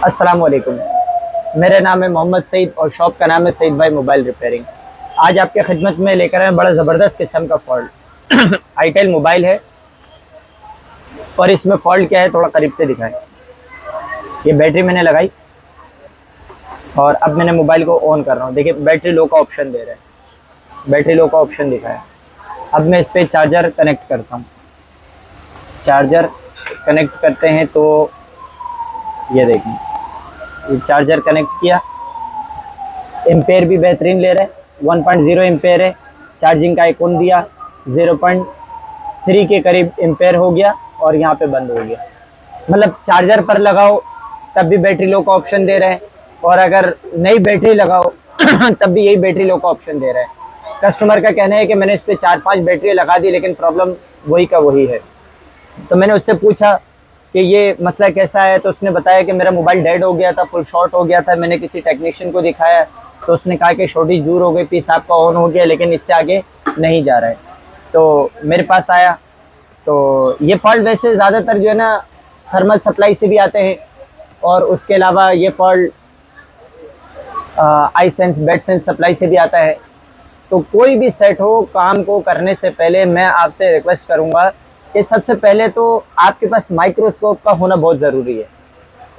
अस्सलाम वालेकुम। मेरा नाम है मोहम्मद सईद और शॉप का नाम है सईद भाई मोबाइल रिपेयरिंग। आज आपके खिदमत में लेकर आए बड़ा ज़बरदस्त किस्म का फॉल्ट। आईटेल मोबाइल है और इसमें फॉल्ट क्या है थोड़ा करीब से दिखाएं। ये बैटरी मैंने लगाई और अब मैंने मोबाइल को ऑन कर रहा हूँ। देखिए बैटरी लो का ऑप्शन दे रहा है, बैटरी लो का ऑप्शन दिखाया। अब मैं इस पर चार्जर कनेक्ट करता हूँ। चार्जर कनेक्ट करते हैं तो ये देखें, ये चार्जर कनेक्ट किया। एम्पेयर भी बेहतरीन ले रहे हैं, 1.0 एम्पेयर है। चार्जिंग का आइकॉन दिया, 0.3 के करीब एम्पेयर हो गया और यहाँ पे बंद हो गया। मतलब चार्जर पर लगाओ तब भी बैटरी लो का ऑप्शन दे रहे हैं और अगर नई बैटरी लगाओ तब भी यही बैटरी लो का ऑप्शन दे रहे हैं। कस्टमर का कहना है कि मैंने इस पर 4-5 बैटरी लगा दी लेकिन प्रॉब्लम वही का वही है। तो मैंने उससे पूछा कि ये मसला कैसा है, तो उसने बताया कि मेरा मोबाइल डेड हो गया था, फुल शॉर्ट हो गया था। मैंने किसी टेक्नीशियन को दिखाया तो उसने कहा कि शॉर्टेज दूर हो गई, पीस आपका ऑन हो गया लेकिन इससे आगे नहीं जा रहा है। तो मेरे पास आया तो ये फॉल्ट वैसे ज़्यादातर जो है ना थर्मल सप्लाई से भी आते हैं और उसके अलावा ये fault I sense bed sense supply से भी आता है। तो कोई भी सेट हो, काम को करने से पहले मैं आपसे रिक्वेस्ट करूंगा कि सबसे पहले तो आपके पास माइक्रोस्कोप का होना बहुत ज़रूरी है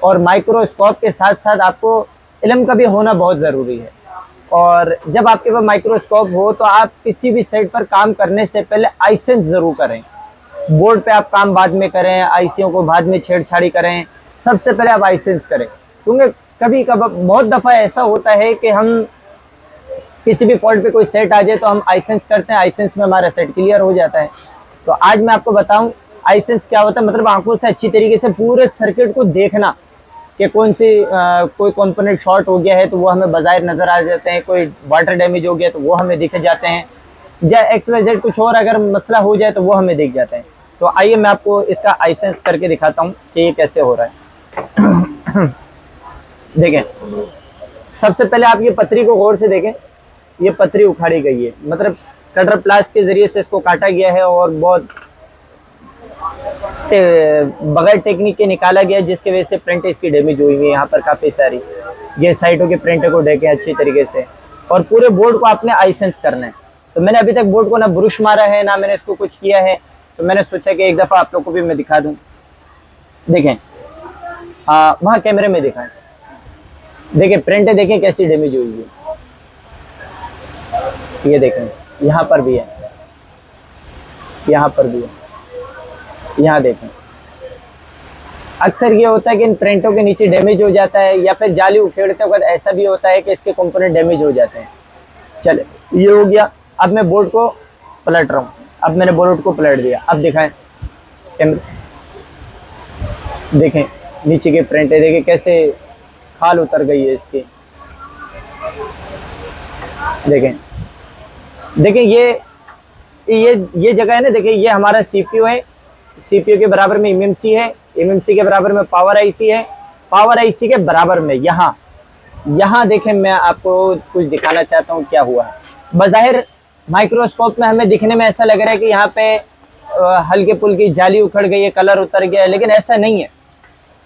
और माइक्रोस्कोप के साथ साथ आपको इल्म का भी होना बहुत ज़रूरी है। और जब आपके पास माइक्रोस्कोप हो तो आप किसी भी सेट पर काम करने से पहले आई सेंस ज़रूर करें। बोर्ड पे आप काम बाद में करें, आईसीओ को बाद में छेड़छाड़ी करें, सबसे पहले आप आई सेंस करें। क्योंकि कभी कभी बहुत दफ़ा ऐसा होता है कि हम किसी भी फॉल्ट पे कोई सेट आ जाए तो हम आई सेंस करते हैं, आई सेंस में हमारा सेट क्लियर हो जाता है। तो आज मैं आपको बताऊं आई सेंस क्या होता है। मतलब आंखों से अच्छी तरीके से पूरे सर्किट को देखना कि कौन सी कोई कंपोनेंट शॉर्ट हो गया है तो वो हमें बाज़ाहिर नज़र आ जाते हैं, कोई वाटर डैमेज हो गया तो वो हमें दिख जाते हैं, या XYZ कुछ और अगर मसला हो जाए तो वो हमें दिख जाते हैं। तो आइए मैं आपको इसका आई सेंस करके दिखाता हूँ कि ये कैसे हो रहा है। देखें, सबसे पहले आप ये पतरी को गौर से देखें। ये पतरी उखाड़ी गई है, मतलब कटर प्लास के ज़रिए से इसको काटा गया है और बहुत बगैर टेक्निक के निकाला गया जिसकी वजह से प्रिंट इसकी डैमेज हुई है। यहाँ पर काफ़ी सारी ये साइडों के प्रिंट को देखें अच्छी तरीके से और पूरे बोर्ड को आपने आई सेंस करना है। तो मैंने अभी तक बोर्ड को ना ब्रुश मारा है ना मैंने इसको कुछ किया है, तो मैंने सोचा कि एक दफ़ा आप लोग को भी मैं दिखा दूँ। देखें, वहाँ कैमरे में दिखाएं, देखें प्रिंट देखें कैसी डैमेज हुई है। ये देखें, यहाँ पर भी है, यहाँ पर भी है, यहाँ देखें। अक्सर ये होता है कि इन प्रिंटों के नीचे डैमेज हो जाता है या फिर जाली उखेड़ते वक्त ऐसा भी होता है कि इसके कंपोनेंट डैमेज हो जाते हैं। चले, ये हो गया। अब मैं बोर्ड को पलट रहा हूँ। अब मैंने बोर्ड को पलट दिया। अब दिखाएं कैमरे, देखें नीचे के प्रिंट है, देखें कैसे खाल उतर गई है इसकी। देखें देखें ये जगह है ना, देखिए ये हमारा सीपीयू है, सीपीयू के बराबर में एमएमसी है, एमएमसी के बराबर में पावर आईसी है, पावर आईसी के बराबर में यहाँ देखें मैं आपको कुछ दिखाना चाहता हूँ क्या हुआ है। बज़ाहिर माइक्रोस्कोप में हमें दिखने में ऐसा लग रहा है कि यहाँ पे हल्के फुल्की जाली उखड़ गई है, कलर उतर गया है, लेकिन ऐसा नहीं है,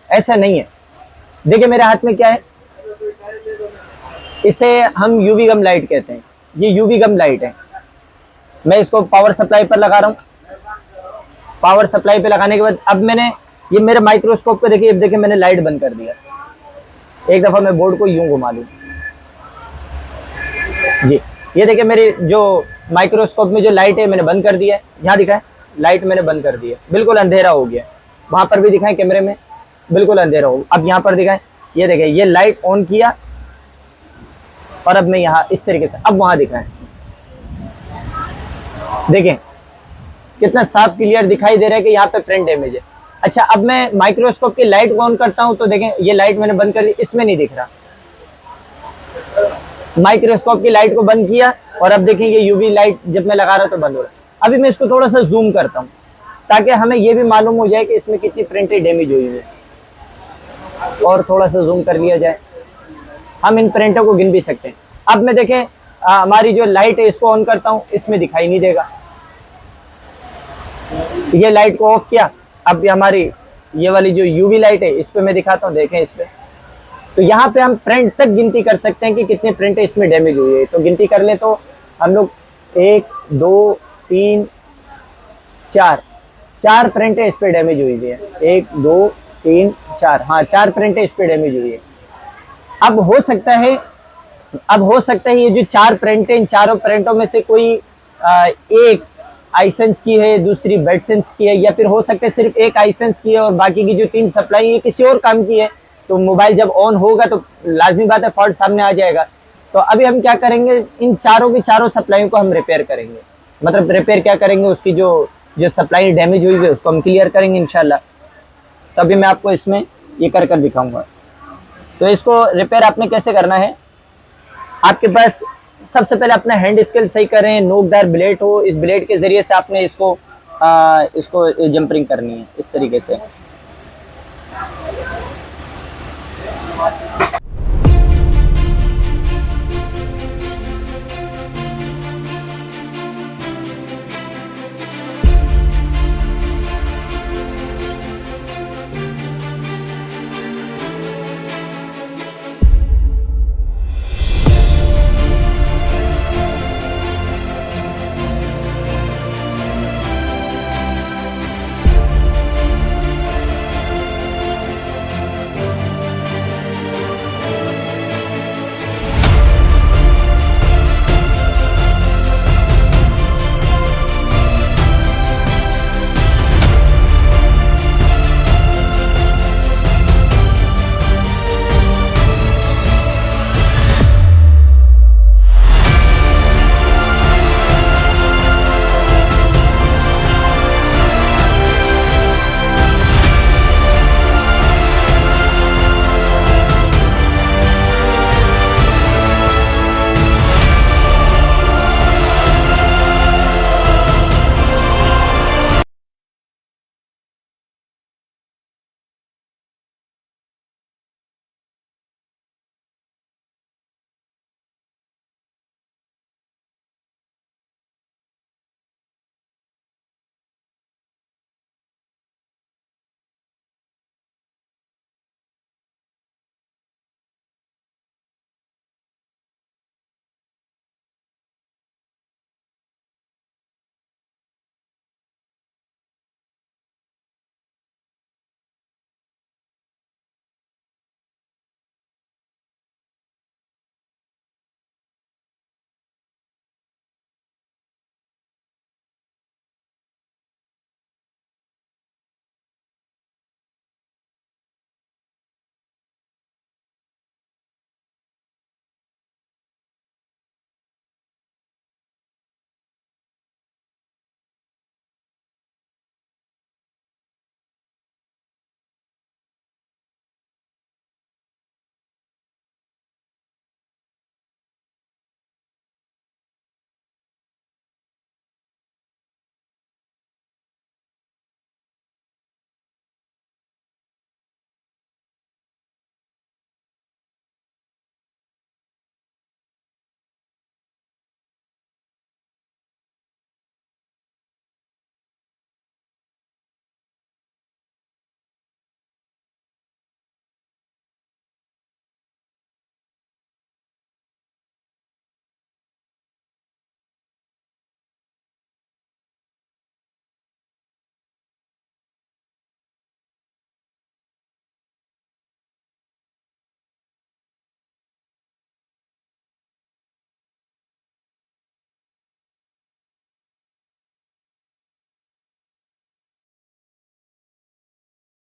ऐसा नहीं है। देखिए मेरे हाथ में क्या है, इसे हम यूवी गम लाइट कहते हैं। ये यूवी गम लाइट है। मैं इसको पावर सप्लाई पर लगा रहा हूँ। पावर सप्लाई पे लगाने के बाद अब मैंने ये मेरे माइक्रोस्कोप को देखिए, अब देखिए मैंने लाइट बंद कर दिया। एक दफ़ा मैं बोर्ड को यूं घुमा लूँ जी, ये देखिए मेरी जो माइक्रोस्कोप में जो लाइट है मैंने बंद कर दिया है। यहाँ दिखाएं, लाइट मैंने बंद कर दी है, बिल्कुल अंधेरा हो गया। वहाँ पर भी दिखाएं कैमरे में, बिल्कुल अंधेरा हो। अब यहाँ पर दिखाएं, ये देखें ये लाइट ऑन किया और अब मैं यहाँ इस तरीके से, अब वहाँ दिखाएं, देखें कितना साफ क्लियर दिखाई दे रहा है कि यहाँ पे प्रिंट डैमेज है। अच्छा, अब मैं माइक्रोस्कोप की लाइट को ऑन करता हूँ तो देखें ये लाइट मैंने बंद कर दी, इसमें नहीं दिख रहा। माइक्रोस्कोप की लाइट को बंद किया और अब देखें ये यूवी लाइट जब मैं लगा रहा तो बंद हो रहा। अभी मैं इसको थोड़ा सा जूम करता हूँ ताकि हमें ये भी मालूम हो जाए कि इसमें कितनी प्रिंटें डैमेज हुई है। और थोड़ा सा जूम कर लिया जाए, हम इन प्रिंटों को गिन भी सकते हैं। अब मैं देखें हमारी जो लाइट है इसको ऑन करता हूँ, इसमें दिखाई नहीं देगा। ये लाइट को ऑफ किया, अब हमारी ये वाली जो यूवी लाइट है इस पे मैं दिखाता हूँ, देखें इस पे तो यहाँ पे हम प्रिंट तक गिनती कर सकते हैं कि कितने प्रिंट इसमें डैमेज हुई है। तो गिनती कर ले तो हम लोग 1 2 3 4 4 प्रिंटें इस पे डैमेज हुई है। 1 2 3 4, हाँ 4 प्रिंटें इस पे डैमेज हुई है। अब हो सकता है ये जो 4 प्रिंटें, इन चारों प्रिंटों में से कोई एक आइसेंस की है, दूसरी बेडसेंस की है, या फिर हो सकता है सिर्फ एक आइसेंस की है और बाकी की जो 3 सप्लाई है किसी और काम की है। तो मोबाइल जब ऑन होगा तो लाजमी बात है फॉल्ट सामने आ जाएगा। तो अभी हम क्या करेंगे, इन चारों की चारों सप्लाईयों को हम रिपेयर करेंगे। मतलब रिपेयर क्या करेंगे, उसकी जो जो सप्लाई डैमेज हुई है उसको हम क्लियर करेंगे इंशाल्लाह। तो अभी मैं आपको इसमें ये कर कर दिखाऊंगा। तो इसको रिपेयर आपने कैसे करना है, आपके पास सबसे पहले अपना हैंड स्केल सही करें, नोकदार ब्लेड हो, इस ब्लेड के जरिए से आपने इसको जंपरिंग करनी है इस तरीके से।